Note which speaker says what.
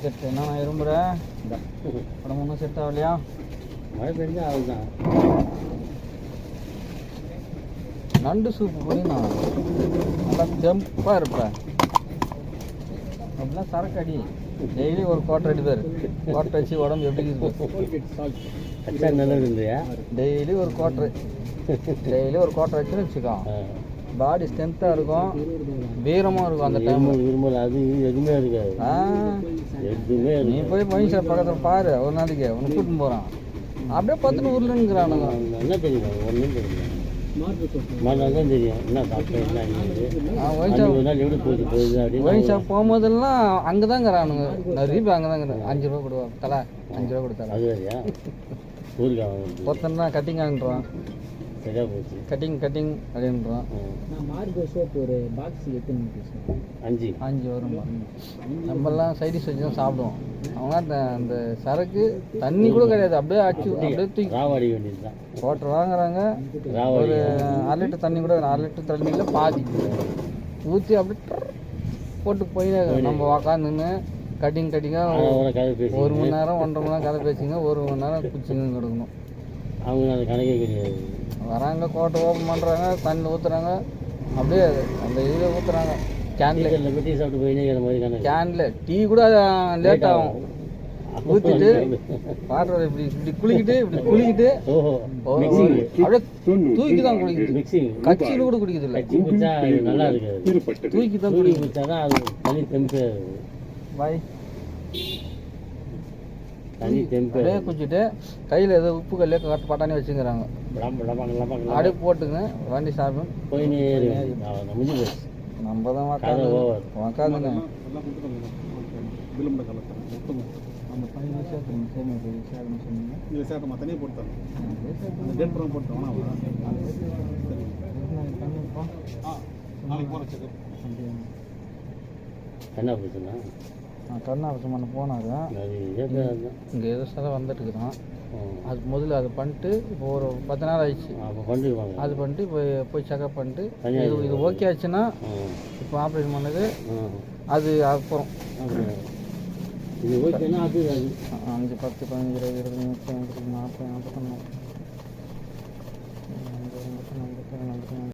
Speaker 1: Set என்ன நான் விரும்புகிறேன் உடம்பு ஒன்றும் செட் ஆகலையா?
Speaker 2: மழை பெஞ்சா ஆகுதான்.
Speaker 1: நண்டு சூப்பு பண்ணி நான் நல்லா தெம்பாக இருப்பேன். அப்படிலாம் சரக்கு அடி டெய்லி ஒரு கோட்டை அடிப்பார். கோட்டை வச்சு உடம்பு எப்படி இருக்குது?
Speaker 2: நல்லது இல்லையா?
Speaker 1: டெய்லி ஒரு கோட்டை வச்சுன்னு வச்சுக்கோ, பாடி ஸ்ட்ரென்த்தாக இருக்கும், வீரமாக இருக்கும். அந்த டைம்
Speaker 2: விரும்பல அது எதுவுமே இருக்காது. எதுவுமே
Speaker 1: நீ போய் மனுஷ பக்கத்தில் பாரு, ஒரு நாளைக்கு உனக்கு கூட்டின்னு போகிறான் அப்படியே பத்துட்டு உருளுங்கிறானுங்க.
Speaker 2: என்ன தெரியும்? ஒன்றும் தெரியும் தான் தெரியும். என்ன சாப்பிட்டேன்
Speaker 1: ஒயின் ஷாப் போகும்போதெல்லாம் அங்கே தாங்கிறானுங்க. நிறைய பேர் அங்கே தாங்கிறேன். 5 ரூபா கொடுவா தலை, 5 ரூபா கொடுத்தா
Speaker 2: அது வேறையா? ஊருக்காக
Speaker 1: ஒருத்தன்னா கட்டிங் ஆகின்றான். கட்டிங் அப்படின்றான்.
Speaker 3: ஒரு பாக்ஸ்
Speaker 2: 5
Speaker 1: வரும். நம்மெல்லாம் சைடிஷ் வச்சு தான் சாப்பிடுவோம். அவங்க அந்த சரக்கு தண்ணி கூட கிடையாது, அப்படியே அப்படியே தூக்கி
Speaker 2: ராவாடி வேண்டியது தான்
Speaker 1: வாட்டர் வாங்குறாங்க. ஒரு 1/2 லிட்டர் தண்ணி கூட 1/2 லிட்டர் தண்ணியில் பாதி ஊற்றி அப்படியே போட்டு போய் நம்ம உக்காந்துன்னு கட்டிங்காக 1 மணி நேரம் 1.5 மணி நேரம் கதை பேசிங்க, 1 மணி நேரம் குச்சிங்க கிடக்கணும்.
Speaker 2: அவங்க அது கணக்கே கிடையாது.
Speaker 1: வராங்க, கோட்டை ஓப்பன் பண்ணுறாங்க, தண்ணி ஊற்றுறாங்க, அப்படியே அந்த இதில் ஊற்றுறாங்க. கேனில்
Speaker 2: டீ சாப்பிட்டு போயினே மாதிரி கணக்கு.
Speaker 1: கேனில் டீ கூட லேட் ஆகும். ஊற்றிட்டு வாட்டர் இப்படி குளிக்கிட்டு அப்படியே தூக்கி தான் குளிக்குது. கட்சியில் கூட குடிக்குது இல்லை,
Speaker 2: நல்லா இருக்காது.
Speaker 1: தூக்கி தான்
Speaker 2: குடிச்சாதான் அது தனி தெம்பு.
Speaker 1: பாய்
Speaker 2: தனி தெம்பு.
Speaker 1: அப்படியே குடிச்சிட்டு கையில் ஏதோ உப்பு கல்லே பட்டாணி வச்சுக்கிறாங்க. அப்படியே போட்டுங்க வண்டி சாப்பிடும்
Speaker 2: போயினே
Speaker 1: நம்ம தான் உக்காந்துங்க. அந்த பையனை சேர்த்துருங்க, சேர்க்கணும் சொன்னீங்க.
Speaker 3: இல்லை சேர்க்கமா தனியாக போட்டுத்தரேன். டேட் ப்ரோம் போட்டு நாளைக்கு போகிறேன் செக்.
Speaker 2: என்ன பிரச்சனை?
Speaker 1: கண் ஆப்ரேஷன் பண்ண போனாரு. இங்கே ஏதோ சில வந்துட்டு இருக்கிறான். அது முதல்ல அதை பண்ணிட்டு இப்போ ஒரு 10 நாள் ஆயிடுச்சு. அது பண்ணிட்டு போய் செக்அப் பண்ணிட்டு இது ஓகே ஆச்சுன்னா இப்போ ஆப்ரேஷன் பண்ணது அது அப்புறம் 5, 10, 15, 20, 25, 30, 40, 40, 41.